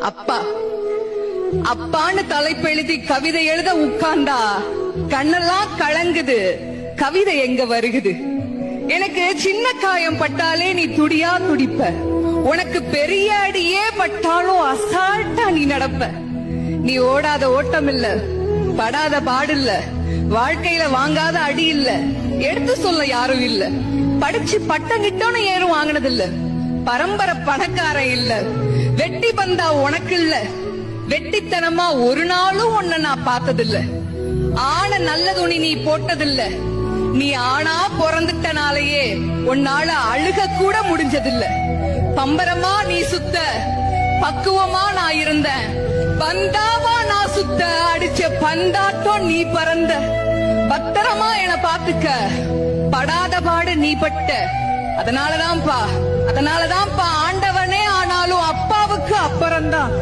அப்பா அப்பான்னு தலைப்பெழுதி கவிதை எழுத உட்கார்ந்தா கண்ணெல்லாம் கலங்குது, கவிதை எங்க வருகுது. எனக்கு சின்ன காயம் பட்டாலே நீ துடியா துடிப்ப, உனக்கு பெரிய அடியே பட்டாலும் அசால்ட்டா நீ நடப்ப. நீ ஓடாத ஓட்டம் இல்ல, படாத பாடு இல்ல, வாழ்க்கையில வாங்காத அடி இல்ல, எடுத்து சொல்ல யாரும் இல்ல. படிச்சு பட்டம் கிட்டோன்னு ஏறும் வாங்கினது இல்ல, பரம்பரை பணக்காரன் இல்ல, வெட்டி பந்தா உனக்கு இல்ல, வெட்டித்தனமா ஒரு நாளும் உன்னை நான் பார்த்ததில்ல. ஆன நல்ல துணி நீ போட்டதில்ல, நீ ஆனா பிறந்துட்டனாலேயே உன்னால அழுக கூட முடிஞ்சதில்ல. பம்பரமா நீ சுத்த, பக்குவமா நான் இருந்தேன், பந்தாவா நான் சுத்த, அடிச்ச பந்தாட்டம் நீ பறந்த. பத்திரமா என பாத்துக்க, படாத பாடு நீ பட்ட. அதனாலதான்ப்பா ஆண்டவனே ஆனாலும் அப்பாவுக்கு அப்புறம்தான்.